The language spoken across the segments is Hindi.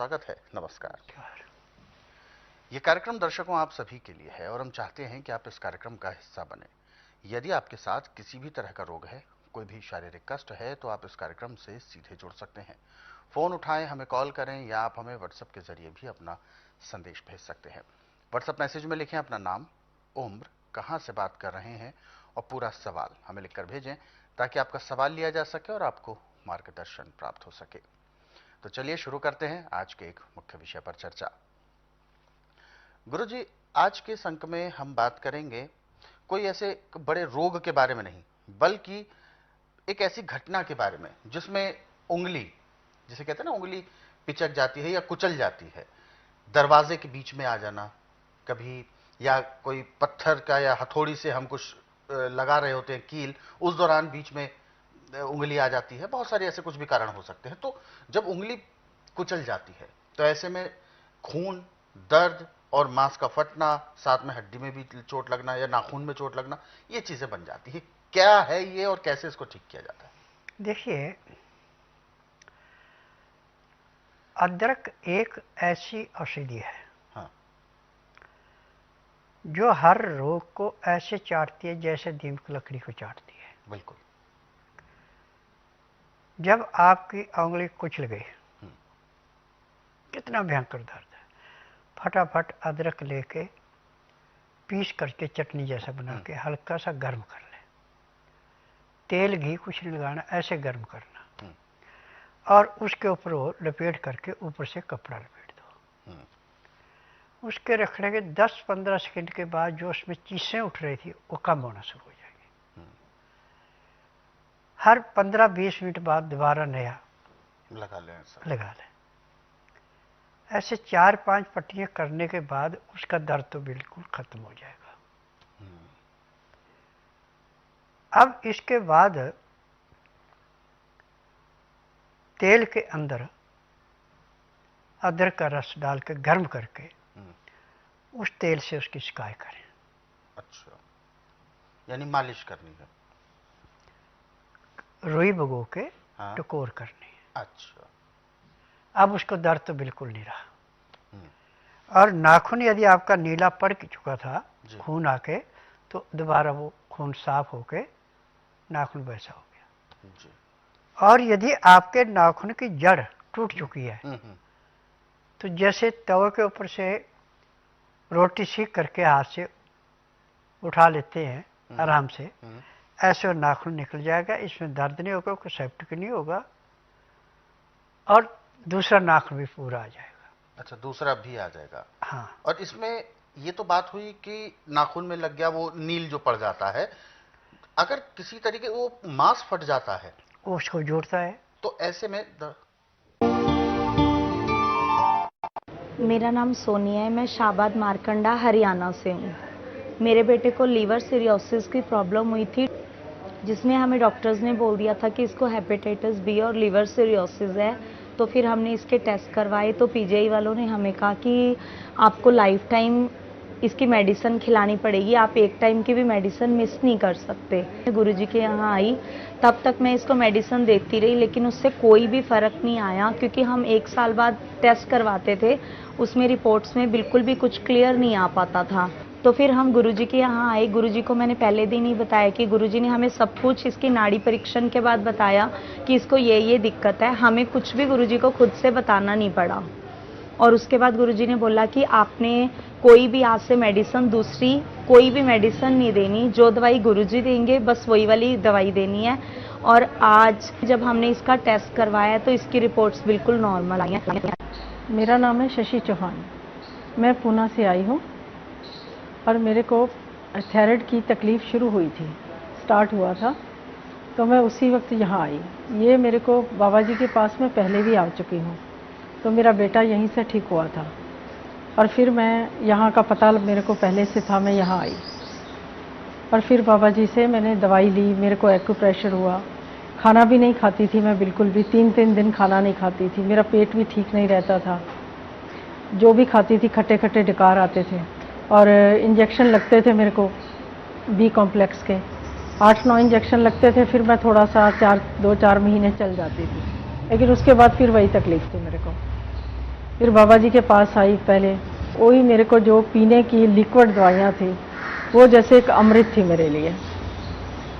स्वागत है। नमस्कार। ये कार्यक्रम दर्शकों आप सभी के लिए है और हम चाहते हैं कि आप इस कार्यक्रम का हिस्सा बने। यदि आपके साथ किसी भी तरह का रोग है, कोई भी शारीरिक कष्ट है, तो आप इस कार्यक्रम से सीधे जुड़ सकते हैं। फोन उठाएं, हमें कॉल करें या आप हमें व्हाट्सएप के जरिए भी अपना संदेश भेज सकते हैं। व्हाट्सएप मैसेज में लिखें अपना नाम, उम्र, कहां से बात कर रहे हैं और पूरा सवाल हमें लिखकर भेजें ताकि आपका सवाल लिया जा सके और आपको मार्गदर्शन प्राप्त हो सके। तो चलिए शुरू करते हैं आज के एक मुख्य विषय पर चर्चा। गुरुजी, आज के इस अंक में हम बात करेंगे कोई ऐसे बड़े रोग के बारे में नहीं, बल्कि एक ऐसी घटना के बारे में जिसमें उंगली, जिसे कहते हैं ना, उंगली पिचक जाती है या कुचल जाती है। दरवाजे के बीच में आ जाना कभी, या कोई पत्थर का या हथौड़ी से हम कुछ लगा रहे होते हैं कील, उस दौरान बीच में उंगली आ जाती है। बहुत सारे ऐसे कुछ भी कारण हो सकते हैं। तो जब उंगली कुचल जाती है तो ऐसे में खून, दर्द और मांस का फटना, साथ में हड्डी में भी चोट लगना या नाखून में चोट लगना, ये चीजें बन जाती है। क्या है ये और कैसे इसको ठीक किया जाता है? देखिए, अदरक एक ऐसी औषधि है, हाँ, जो हर रोग को ऐसे चाटती है जैसे दीमक लकड़ी को चाटती है। बिल्कुल। जब आपकी उंगली कुचल गई, कितना भयंकर दर्द है। फटाफट अदरक लेके पीस करके चटनी जैसा बना के हल्का सा गर्म कर ले। तेल घी कुछ नहीं लगाना, ऐसे गर्म करना और उसके ऊपर वो लपेट करके ऊपर से कपड़ा लपेट दो। उसके रखने के 10-15 सेकंड के बाद जो उसमें चीसें उठ रही थी वो कम होना शुरू हो जाएगी। हर 15-20 मिनट बाद दोबारा नया लगा लें। ऐसे 4-5 पट्टियां करने के बाद उसका दर्द तो बिल्कुल खत्म हो जाएगा। अब इसके बाद तेल के अंदर अदरक का रस डाल के गर्म करके उस तेल से उसकी सिकाई करें। अच्छा, यानी मालिश करनी है। रुई भगो के हाँ। टकोर करनी है। अच्छा। अब उसको दर्द तो बिल्कुल नहीं रहा। और नाखून यदि आपका नीला पड़ चुका था खून आके, तो दोबारा वो खून साफ होके नाखून वैसा हो गया जी। और यदि आपके नाखून की जड़ टूट चुकी है, तो जैसे तवे के ऊपर से रोटी सीख करके हाथ से उठा लेते हैं आराम से, ऐसे नाखून निकल जाएगा। इसमें दर्द नहीं होगा, कोई सेप्टिक नहीं होगा और दूसरा नाखून भी पूरा आ जाएगा। अच्छा, दूसरा भी आ जाएगा। हाँ। और इसमें ये तो बात हुई कि नाखून में लग गया, वो नील जो पड़ जाता है। अगर किसी तरीके वो मांस फट जाता है, उसको जोड़ता है, तो ऐसे में मेरा नाम सोनिया है, मैं शाबाद मारकंडा हरियाणा से हूँ। मेरे बेटे को लीवर सिरोसिस की प्रॉब्लम हुई थी, जिसमें हमें डॉक्टर्स ने बोल दिया था कि इसको हेपेटाइटिस बी और लीवर सिरोसिस है। तो फिर हमने इसके टेस्ट करवाए, तो पीजीआई वालों ने हमें कहा कि आपको लाइफ टाइम इसकी मेडिसिन खिलानी पड़ेगी, आप एक टाइम की भी मेडिसिन मिस नहीं कर सकते। गुरुजी के यहाँ आई, तब तक मैं इसको मेडिसिन देती रही, लेकिन उससे कोई भी फ़र्क नहीं आया, क्योंकि हम 1 साल बाद टेस्ट करवाते थे, उसमें रिपोर्ट्स में बिल्कुल भी कुछ क्लियर नहीं आ पाता था। तो फिर हम गुरुजी के यहाँ आए। गुरुजी को मैंने पहले दिन ही बताया कि गुरुजी ने हमें सब कुछ इसकी नाड़ी परीक्षण के बाद बताया कि इसको ये दिक्कत है। हमें कुछ भी गुरुजी को खुद से बताना नहीं पड़ा। और उसके बाद गुरुजी ने बोला कि आपने कोई भी आज से मेडिसिन, दूसरी कोई भी मेडिसिन नहीं देनी, जो दवाई गुरुजी देंगे बस वही वाली दवाई देनी है। और आज जब हमने इसका टेस्ट करवाया तो इसकी रिपोर्ट्स बिल्कुल नॉर्मल आई हैं। मेरा नाम है शशि चौहान, मैं पूना से आई हूँ और मेरे को थायराइड की तकलीफ़ शुरू हुई थी, स्टार्ट हुआ था, तो मैं उसी वक्त यहाँ आई। ये मेरे को बाबा जी के पास में पहले भी आ चुकी हूँ, तो मेरा बेटा यहीं से ठीक हुआ था और फिर मैं यहाँ का पता मेरे को पहले से था, मैं यहाँ आई और फिर बाबा जी से मैंने दवाई ली। मेरे को एक्यूप्रेशर हुआ, खाना भी नहीं खाती थी मैं बिल्कुल भी, 3-3 दिन खाना नहीं खाती थी, मेरा पेट भी ठीक नहीं रहता था, जो भी खाती थी खट्टे खट्टे डकार आते थे और इंजेक्शन लगते थे मेरे को बी कॉम्प्लेक्स के, 8-9 इंजेक्शन लगते थे। फिर मैं थोड़ा सा 2-4 महीने चल जाती थी, लेकिन उसके बाद फिर वही तकलीफ थी मेरे को। फिर बाबा जी के पास आई पहले, वही मेरे को जो पीने की लिक्विड दवाइयाँ थी वो जैसे एक अमृत थी मेरे लिए।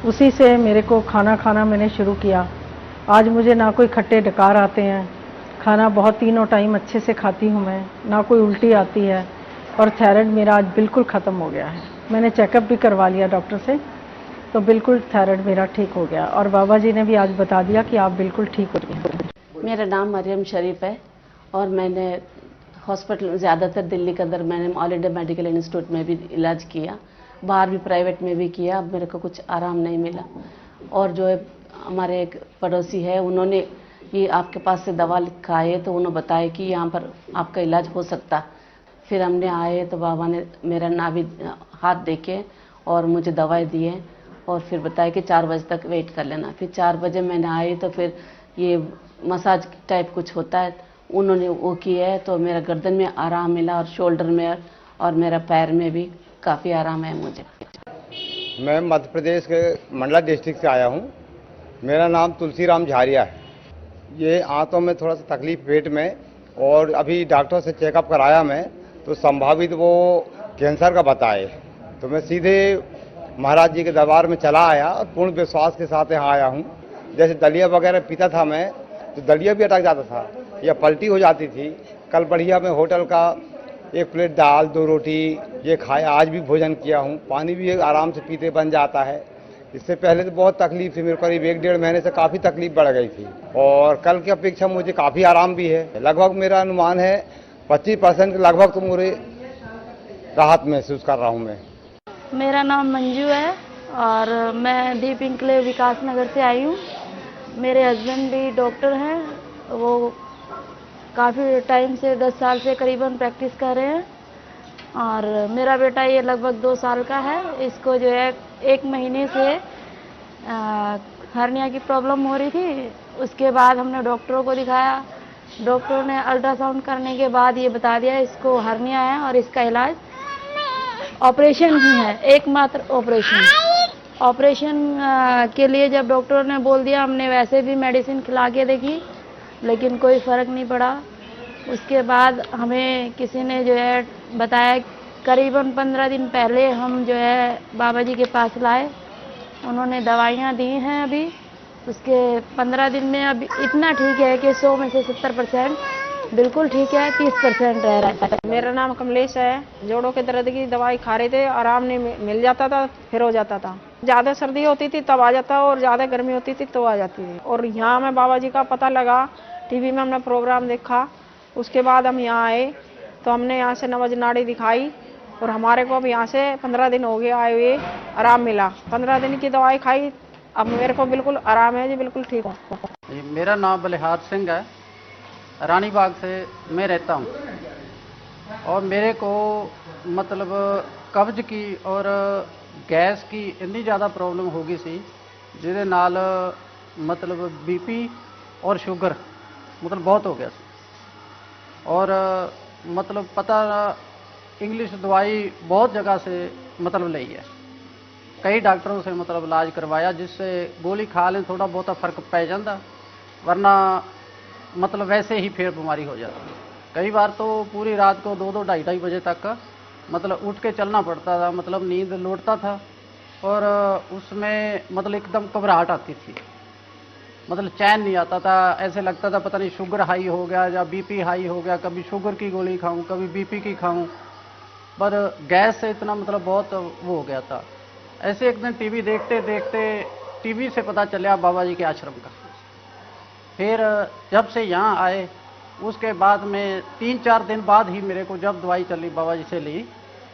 उसी से मेरे को खाना खाना मैंने शुरू किया। आज मुझे ना कोई खट्टे डकार आते हैं, खाना बहुत तीनों टाइम अच्छे से खाती हूँ मैं, ना कोई उल्टी आती है, और थायराइड मेरा आज बिल्कुल ख़त्म हो गया है। मैंने चेकअप भी करवा लिया डॉक्टर से, तो बिल्कुल थायराइड मेरा ठीक हो गया, और बाबा जी ने भी आज बता दिया कि आप बिल्कुल ठीक हो गए। मेरा नाम मरियम शरीफ है और मैंने हॉस्पिटल ज़्यादातर दिल्ली के अंदर मैंने ऑल इंडिया मेडिकल इंस्टीट्यूट में भी इलाज किया, बाहर भी प्राइवेट में भी किया। अब मेरे को कुछ आराम नहीं मिला, और जो है हमारे एक पड़ोसी है, उन्होंने ये आपके पास से दवा लिखाई है, तो उन्होंने बताया कि यहाँ पर आपका इलाज हो सकता। फिर हमने आए तो बाबा ने मेरा नाभि हाथ देखे और मुझे दवाई दिए, और फिर बताया कि 4 बजे तक वेट कर लेना। फिर 4 बजे मैंने आई तो फिर ये मसाज टाइप कुछ होता है, उन्होंने वो किया है, तो मेरा गर्दन में आराम मिला और शोल्डर में और मेरा पैर में भी काफ़ी आराम है मुझे। मैं मध्य प्रदेश के मंडला डिस्ट्रिक्ट से आया हूँ। मेरा नाम तुलसीराम झारिया है। ये आंतों में थोड़ा सा तकलीफ पेट में, और अभी डॉक्टर से चेकअप कराया मैं, तो संभावित वो कैंसर का बताए, तो मैं सीधे महाराज जी के दरबार में चला आया और पूर्ण विश्वास के साथ यहाँ आया हूँ। जैसे दलिया वगैरह पीता था मैं, तो दलिया भी अटक जाता था या पलटी हो जाती थी। कल बढ़िया मैं होटल का 1 प्लेट दाल 2 रोटी ये खाया, आज भी भोजन किया हूँ। पानी भी आराम से पीते बन जाता है। इससे पहले तो बहुत तकलीफ थी मेरे को, करीब 1-1.5 महीने से काफ़ी तकलीफ बढ़ गई थी, और कल की अपेक्षा मुझे काफ़ी आराम भी है। लगभग मेरा अनुमान है 25% के लगभग तो मुझे राहत महसूस कर रहा हूँ मैं। मेरा नाम मंजू है और मैं दीप इंकले विकास नगर से आई हूँ। मेरे हस्बैंड भी डॉक्टर हैं, वो काफ़ी टाइम से 10 साल से करीबन प्रैक्टिस कर रहे हैं, और मेरा बेटा ये लगभग 2 साल का है। इसको जो है 1 महीने से हर्निया की प्रॉब्लम हो रही थी। उसके बाद हमने डॉक्टरों को दिखाया, डॉक्टरों ने अल्ट्रासाउंड करने के बाद ये बता दिया इसको हर्निया है, और इसका इलाज ऑपरेशन ही है, एकमात्र ऑपरेशन के लिए जब डॉक्टरों ने बोल दिया, हमने वैसे भी मेडिसिन खिला के देखी लेकिन कोई फ़र्क नहीं पड़ा। उसके बाद हमें किसी ने जो है बताया, करीबन 15 दिन पहले हम जो है बाबा जी के पास लाए, उन्होंने दवाइयाँ दी हैं। अभी उसके 15 दिन में अभी इतना ठीक है कि 100 में से 70% बिल्कुल ठीक है, 30% रह रहा है। मेरा नाम कमलेश है। जोड़ों के दर्द की दवाई खा रहे थे, आराम नहीं मिल जाता था, फिर हो जाता था। ज़्यादा सर्दी होती थी तब आ जाता, और ज़्यादा गर्मी होती थी तो आ जाती थी। और यहाँ में बाबा जी का पता लगा, टीवी में हमने प्रोग्राम देखा, उसके बाद हम यहाँ आए तो हमने यहाँ से नवज नाड़ी दिखाई, और हमारे को अब यहाँ से 15 दिन हो गए आए हुए, आराम मिला। 15 दिन की दवाई खाई, अब मेरे को बिल्कुल आराम है जी, बिल्कुल ठीक हो। मेरा नाम बलिहार सिंह है, रानी बाग से मैं रहता हूँ, और मेरे को मतलब कब्ज की और गैस की इतनी ज़्यादा प्रॉब्लम हो गई सी, जिहदे नाल मतलब बीपी और शुगर मतलब बहुत हो गया सी। और मतलब पता इंग्लिश दवाई बहुत जगह से मतलब ली है, कई डॉक्टरों से मतलब इलाज करवाया, जिससे गोली खा लें थोड़ा बहुत फ़र्क पै जाता, वरना मतलब वैसे ही फिर बीमारी हो जाती है। कई बार तो पूरी रात को 2-2 ढाई बजे तक मतलब उठ के चलना पड़ता था, मतलब नींद लौटता था, और उसमें मतलब एकदम घबराहट आती थी, मतलब चैन नहीं आता था। ऐसे लगता था पता नहीं शुगर हाई हो गया या बीपी हाई हो गया, कभी शुगर की गोली खाऊं कभी बीपी की खाऊं, पर गैस से इतना मतलब बहुत वो हो गया था। ऐसे एक दिन टीवी देखते देखते टीवी से पता चला बाबा जी के आश्रम का। फिर जब से यहाँ आए उसके बाद में 3-4 दिन बाद ही मेरे को जब दवाई चली बाबा जी से ली,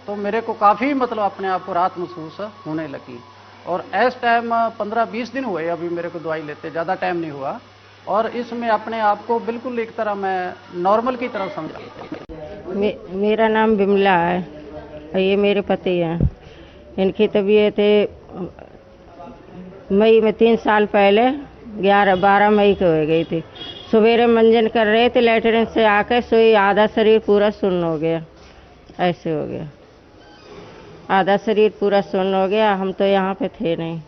तो मेरे को काफ़ी मतलब अपने आप को राहत महसूस होने लगी। और इस टाइम 15-20 दिन हुए अभी मेरे को दवाई लेते, ज़्यादा टाइम नहीं हुआ, और इसमें अपने आप को बिल्कुल एक तरह मैं नॉर्मल की तरह समझा। मेरा नाम बिमला है, ये मेरे पति हैं। इनकी तबीयत मई में 3 साल पहले 12 मई को हो गई थी। सवेरे मंजन कर रहे थे, लेटरिन से आकर सोई, आधा शरीर पूरा सुन्न हो गया, ऐसे हो गया, आधा शरीर पूरा सुन्न हो गया। हम तो यहाँ पे थे नहीं,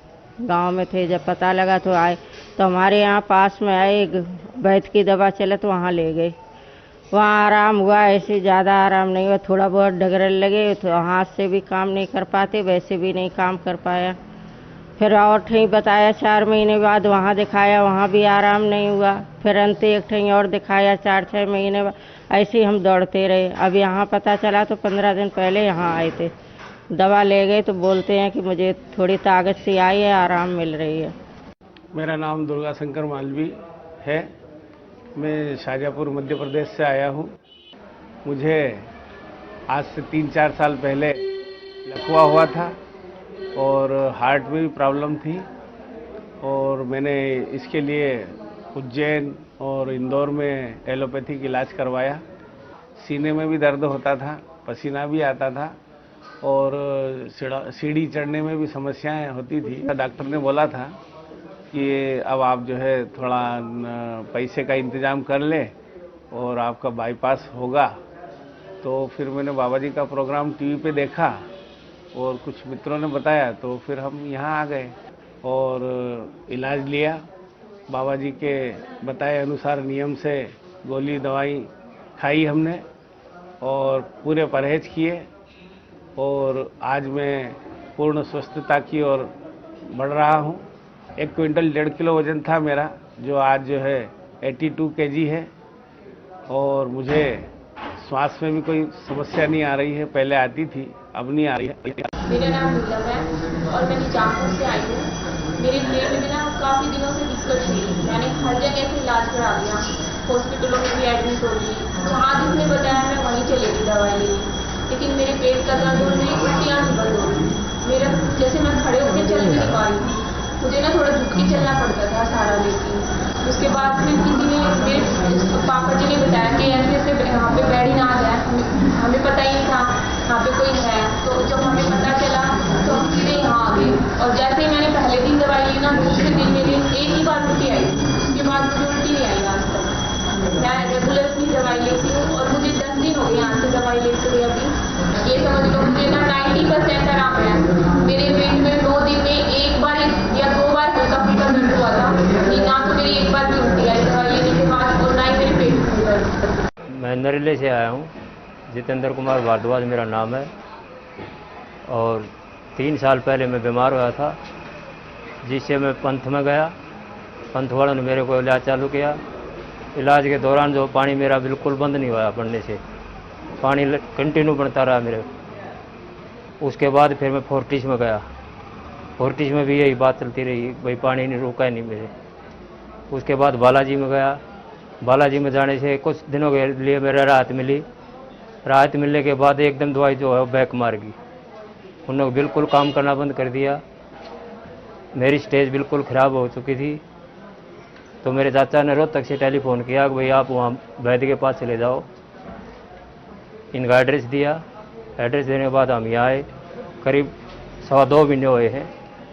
गांव में थे। जब पता लगा तो आए, तो हमारे यहाँ पास में आए, वैद्य की दवा चले तो वहाँ ले गए। वहाँ आराम हुआ, ऐसे ज़्यादा आराम नहीं हुआ, थोड़ा बहुत डगरल लगे, तो हाथ से भी काम नहीं कर पाते, वैसे भी नहीं काम कर पाया। फिर और ठहीं बताया 4 महीने बाद, वहाँ दिखाया, वहाँ भी आराम नहीं हुआ। फिर अंत एक ठहीं और दिखाया 4-6 महीने बाद, ऐसे ही हम दौड़ते रहे। अब यहाँ पता चला तो 15 दिन पहले यहाँ आए थे, दवा ले गए तो बोलते हैं कि मुझे थोड़ी ताकत सी आई है, आराम मिल रही है। मेरा नाम दुर्गा शंकर मालवी है। मैं शाजापुर मध्य प्रदेश से आया हूँ। मुझे आज से 3-4 साल पहले लकवा हुआ था और हार्ट में भी प्रॉब्लम थी, और मैंने इसके लिए उज्जैन और इंदौर में एलोपैथिक इलाज करवाया। सीने में भी दर्द होता था, पसीना भी आता था और सीढ़ी चढ़ने में भी समस्याएं होती थी। डॉक्टर ने बोला था कि अब आप जो है थोड़ा पैसे का इंतज़ाम कर ले और आपका बाईपास होगा। तो फिर मैंने बाबा जी का प्रोग्राम टीवी पे देखा और कुछ मित्रों ने बताया, तो फिर हम यहाँ आ गए और इलाज लिया। बाबा जी के बताए अनुसार नियम से गोली दवाई खाई हमने और पूरे परहेज किए, और आज मैं पूर्ण स्वस्थता की ओर बढ़ रहा हूँ। 1 क्विंटल 1.5 किलो वजन था मेरा, जो आज जो है 82 kg है, और मुझे श्वास में भी कोई समस्या नहीं आ रही है। पहले आती थी, अब नहीं आ रही है। मेरा नाम नीलम है और मैं निजामपुर से आई हूँ। मेरे पेट में ना काफ़ी दिनों से दिक्कत थी। मैंने हर जगह से इलाज करा लिया, हॉस्पिटलों में भी एडमिट हो गई, जहाँ जिसने बताया मैं वहीं चली गई दवाई लेने, लेकिन मेरे पेट का दर्द और मेरी उल्टियाँ नहीं बंद हो गई। मेरा जैसे मैं खड़े होकर चल नहीं पा रही थी, मुझे ना थोड़ा झुक के चलना पड़ता था सहारा लेके। उसके बाद फिर किसी ने, मेरे पापा जी ने बताया कि ऐसे ऐसे यहाँ पे बेड ही ना आ जाए, हमें पता ही नहीं था यहाँ पे कोई है। तो जब हमें पता चला तो हम सीधे यहाँ आ गए, और जैसे ही मैंने पहले दिन दवाई ली ना, दूसरे दिन मेरी एक ही बार उल्टी आई, उसके बाद मुझे उल्टी नहीं आई आज तक। मैं रेगुलर अपनी दवाई लेती हूँ और मुझे 10 दिन हो गए यहाँ से दवाई लेते हुए। अभी ये समझ लो मुझे ना 90% आराम है। मेरे पेट में 2 दिन में 1 बार या 2 बार हल्का फुल्का दर्द हुआ था, कि ना तो मेरी 1 बार भी उल्टी आई दवाई लेने के बाद, और ना ही मेरे पेट में दर्द। मैं नरेले से आया हूँ, जितेंद्र कुमार भारद्वाज मेरा नाम है, और 3 साल पहले मैं बीमार हुआ था, जिससे मैं पंथ में गया। पंथ वालों ने मेरे को इलाज चालू किया। इलाज के दौरान जो पानी मेरा बिल्कुल बंद नहीं हुआ बढ़ने से, पानी कंटिन्यू बनता रहा मेरे। उसके बाद फिर मैं फोर्टिस में गया, फोर्टिस में भी यही बात चलती रही, भाई पानी नहीं रुका ही नहीं मेरे। उसके बाद बालाजी में गया, बालाजी में जाने से कुछ दिनों के लिए मेरा राहत मिली। राहत मिलने के बाद एकदम दवाई जो है बैक मार गई, उन्होंने बिल्कुल काम करना बंद कर दिया। मेरी स्टेज बिल्कुल ख़राब हो चुकी थी। तो मेरे चाचा ने रोहतक से टेलीफोन किया कि भाई आप वहाँ वैद्य के पास चले जाओ। इनका एड्रेस दिया, एड्रेस देने के बाद हम यहाँ आए। करीब 2.25 महीने हुए हैं,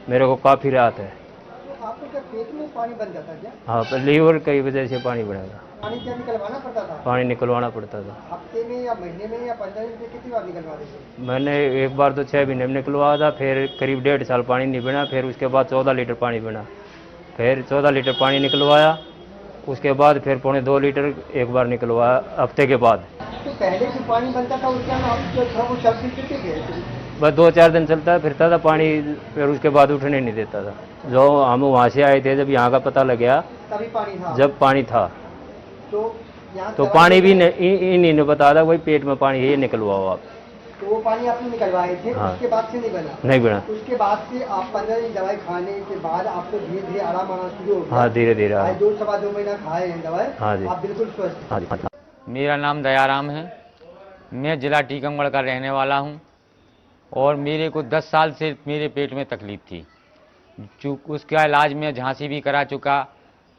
मेरे को काफ़ी राहत है। तो आपको क्या पेट में पानी बन जाता क्या? हाँ, पर लीवर की वजह से पानी बढ़ेगा। पानी क्या निकलवाना पड़ता था? पानी निकलवाना पड़ता था। हफ्ते में या महीने में या 15 दिन में कितनी बार निकलवा देते? मैंने एक बार तो 6 महीने में निकलवाया था, फिर करीब 1.5 साल पानी नहीं बना, फिर उसके बाद 14 लीटर पानी बना, फिर 14 लीटर पानी निकलवाया। उसके बाद फिर 2.25 लीटर एक बार निकलवाया हफ्ते के बाद। तो पहले जो पानी बनता था उसका आप जो था वो चल फिर थे? बस 2-4 दिन चलता फिरता था पानी, फिर उसके बाद उठने नहीं देता था। जो हम वहाँ से आए थे, जब यहाँ का पता लग गया तभी पानी था, जब पानी था तो पानी भी इन्हीं ने बताया था भाई पेट में पानी है, ये निकलवाओ आप। तो वो पानी आपने निकलवाए थे। हाँ। उसके बाद से नहीं बना। उसके बाद से आप 15 दिन दवाई खाने के बाद आपको धीरे धीरे आराम आना शुरू हो गया। हाँ, धीरे धीरे 2-2.25 महीना खाए हैं दवाई। हाँ जी, आप बिल्कुल स्वस्थ। हाँ जी। मेरा नाम दयाराम है, मैं जिला टीकमगढ़ का रहने वाला हूँ, और मेरे को 10 साल से मेरे पेट में तकलीफ़ थी। उसका इलाज मैं झांसी भी करा चुका,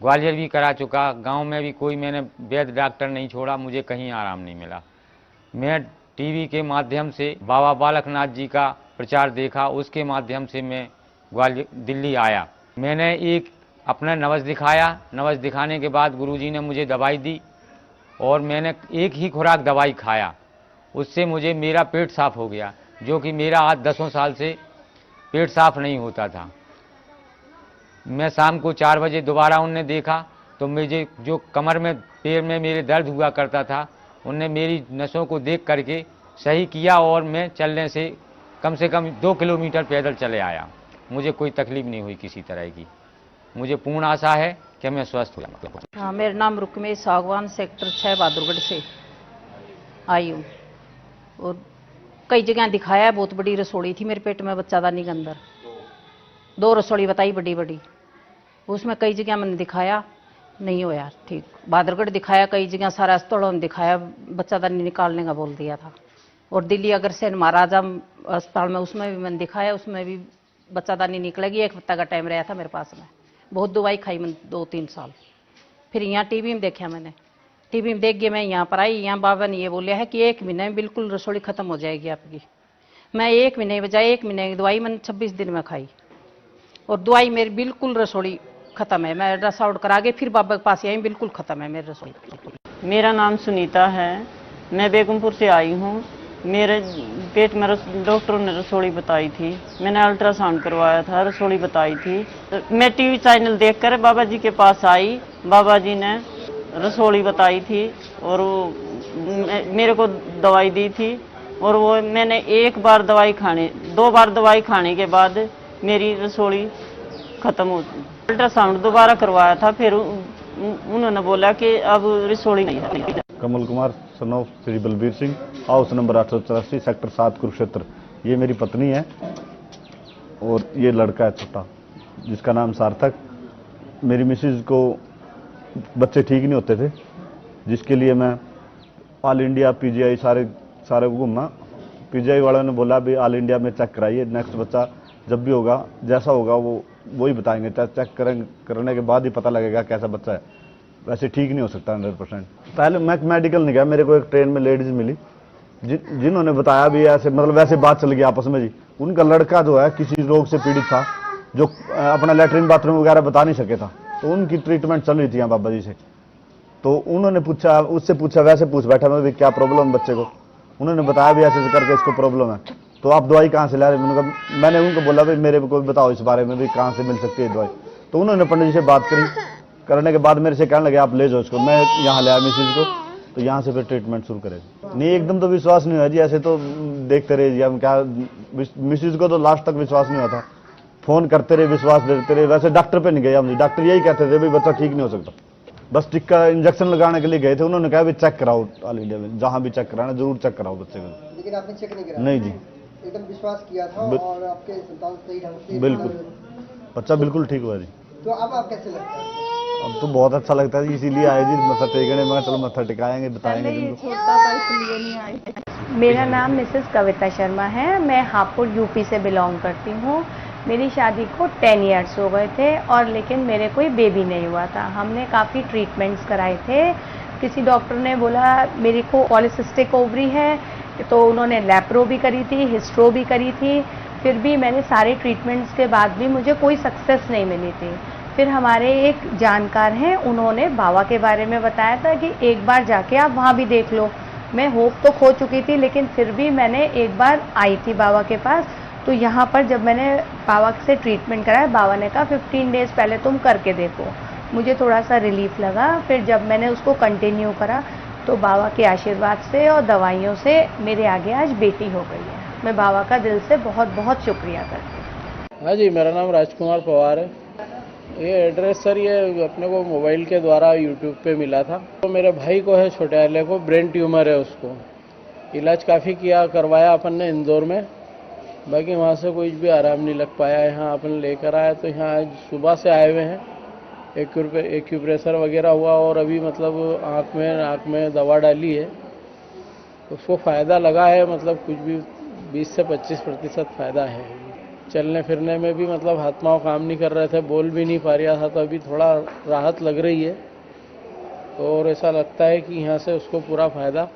ग्वालियर भी करा चुका, गांव में भी कोई मैंने वैद्य डॉक्टर नहीं छोड़ा, मुझे कहीं आराम नहीं मिला। मैं टीवी के माध्यम से बाबा बालकनाथ जी का प्रचार देखा, उसके माध्यम से मैं ग्वालियर दिल्ली आया। मैंने एक अपना नवस दिखाया, नवस दिखाने के बाद गुरुजी ने मुझे दवाई दी, और मैंने एक ही खुराक दवाई खाया, उससे मुझे मेरा पेट साफ़ हो गया, जो कि मेरा आज 10 साल से पेट साफ़ नहीं होता था। मैं शाम को 4 बजे दोबारा उनने देखा तो मुझे जो कमर में पैर में मेरे दर्द हुआ करता था उनने मेरी नसों को देख करके सही किया और मैं चलने से कम 2 किलोमीटर पैदल चले आया। मुझे कोई तकलीफ नहीं हुई किसी तरह की। मुझे पूर्ण आशा है कि मैं स्वस्थ हो जाऊँ। हाँ, मेरा नाम रुक्मे सागवान, सेक्टर 6 बहादुरगढ़ से आई हूँ। और कई जगह दिखाया, बहुत बड़ी रसोड़ी थी मेरे पेट में बच्चादानी के अंदर, 2 रसोड़ी बताई बड़ी बड़ी, उसमें कई जगह मैंने दिखाया, नहीं हो यार ठीक। बहादुरगढ़ दिखाया, कई जगह सारा अस्पतालों में दिखाया, बच्चादानी निकालने का बोल दिया था। और दिल्ली अग्रसेन महाराजा अस्पताल में उसमें भी मैंने दिखाया, उसमें भी बच्चादानी निकलेगी। 1 हफ्ता का टाइम रहा था मेरे पास में, बहुत दवाई खाई मैंने 2-3 साल। फिर यहाँ टीवी में देखा मैंने, टीवी में देख के मैं यहाँ पर आई। यहाँ बाबा ने ये बोलिया है कि 1 महीने में बिल्कुल रसोड़ी खत्म हो जाएगी आपकी। मैं 1 महीने बजाय 1 महीने की दवाई मैंने 26 दिन में खाई और दवाई मेरी बिल्कुल रसोड़ी खत्म है। मैं अल्ट्रासाउंड करा के फिर बाबा के पास आई, बिल्कुल खत्म है मेरी रसोड़ी। मेरा नाम सुनीता है, मैं बेगमपुर से आई हूँ। मेरे पेट में डॉक्टरों ने रसोड़ी बताई थी, मैंने अल्ट्रासाउंड करवाया था, रसोड़ी बताई थी। मैं टीवी चैनल देखकर बाबा जी के पास आई, बाबा जी ने रसोड़ी बताई थी और मेरे को दवाई दी थी। और वो मैंने 1 बार दवाई खाने, 2 बार दवाई खाने के बाद मेरी रसोड़ी खत्म हो। अल्ट्रासाउंड दोबारा करवाया था, फिर उन्होंने बोला कि अब रसोड़ी नहीं है। Kamal Kumar son of Shri Balbir Singh, house number 884, sector 7, Kurukshetra. ये मेरी पत्नी है और ये लड़का है छोटा जिसका नाम सार्थक। मेरी मिसेज को बच्चे ठीक नहीं होते थे, जिसके लिए मैं ऑल इंडिया पीजीआई सारे घूमा। पीजीआई वालों ने बोला भी ऑल इंडिया में चेक कराइए, नेक्स्ट बच्चा जब भी होगा जैसा होगा वो ही बताएंगे, चेक करने के बाद ही पता लगेगा कैसा बच्चा है। वैसे ठीक नहीं हो सकता 100%। पहले मैं मेडिकल नहीं गया, मेरे को एक ट्रेन में लेडीज मिली जिन्होंने बताया भी ऐसे, मतलब वैसे बात चल गई आपस में जी। उनका लड़का जो है किसी रोग से पीड़ित था, जो अपना लैट्रिन बाथरूम वगैरह बता नहीं सके था, तो उनकी ट्रीटमेंट चल रही थी यहाँ बाबा जी से। तो उन्होंने पूछा, उससे पूछा, वैसे पूछ बैठा मैं भी क्या प्रॉब्लम बच्चे को। उन्होंने बताया भी ऐसे करके इसको प्रॉब्लम है, तो आप दवाई कहाँ से ला रहे हैं? मैंने उनको बोला भाई मेरे को बताओ इस बारे में भी कहाँ से मिल सकती है दवाई। तो उन्होंने पंडित जी से बात करने के बाद मेरे से कहने लगे आप ले जाओ इसको। मैं यहाँ ले आया मिसेज को, तो यहाँ से फिर ट्रीटमेंट शुरू करेगा। नहीं, एकदम तो विश्वास नहीं हुआ जी, ऐसे तो देखते रहे जी हम क्या। मिसेज को तो लास्ट तक विश्वास नहीं हुआ था, फोन करते रहे, विश्वास देते रहे। वैसे डॉक्टर पे नहीं गए हम जी, डॉक्टर यही कहते थे भाई बच्चा ठीक नहीं हो सकता। बस टिक्का इंजेक्शन लगाने के लिए गए थे, उन्होंने कहा भी चेक कराओ ऑल इंडिया में, जहाँ भी चेक कराना जरूर चेक कराओ बच्चे को। लेकिन आपने चेक नहीं कराया? नहीं जी, एकदम विश्वास किया था और आपके संतान सही ढंग से बिल्कुल, बच्चा बिल्कुल ठीक हुआ जी। तो अब आप कैसे लगता है? अब तो बहुत अच्छा लगता है, इसीलिए आए जी मत्था टेकने। मैं चलो मत्था टिकाएंगे, बताएंगे जिनको। मेरा नाम मिसेस कविता शर्मा है, मैं हापुड़ यूपी से बिलोंग करती हूँ। मेरी शादी को 10 इयर्स हो गए थे और लेकिन मेरे कोई बेबी नहीं हुआ था। हमने काफ़ी ट्रीटमेंट्स कराए थे। किसी डॉक्टर ने बोला मेरे को पॉलीसिस्टिक ओवरी है, तो उन्होंने लैप्रो भी करी थी, हिस्ट्रो भी करी थी। फिर भी मैंने सारे ट्रीटमेंट्स के बाद भी मुझे कोई सक्सेस नहीं मिली थी। फिर हमारे एक जानकार हैं, उन्होंने बाबा के बारे में बताया था कि एक बार जाके आप वहाँ भी देख लो। मैं होप तो खो चुकी थी, लेकिन फिर भी मैंने एक बार आई थी बाबा के पास। तो यहाँ पर जब मैंने बाबा से ट्रीटमेंट कराया, बाबा ने कहा 15 डेज़ पहले तुम करके देखो। मुझे थोड़ा सा रिलीफ लगा। फिर जब मैंने उसको कंटिन्यू करा तो बाबा के आशीर्वाद से और दवाइयों से मेरे आगे आज बेटी हो गई है। मैं बाबा का दिल से बहुत बहुत शुक्रिया करती हूँ। हाँ जी, मेरा नाम राजकुमार पवार है। ये एड्रेस सर ये अपने को मोबाइल के द्वारा यूट्यूब पे मिला था। तो मेरे भाई को है, छोटे वाले को ब्रेन ट्यूमर है, उसको इलाज काफ़ी करवाया अपन ने इंदौर में, बाकी वहाँ से कुछ भी आराम नहीं लग पाया। यहाँ अपन लेकर आए तो यहाँ आज सुबह से आए हुए हैं, एक्यूप्रेशर वगैरह हुआ और अभी मतलब आँख में दवा डाली है, उसको फ़ायदा लगा है। मतलब कुछ भी 20 से 25% फ़ायदा है। चलने फिरने में भी मतलब हाथ पाँव काम नहीं कर रहे थे, बोल भी नहीं पा रहा था, तो अभी थोड़ा राहत लग रही है और ऐसा लगता है कि यहाँ से उसको पूरा फ़ायदा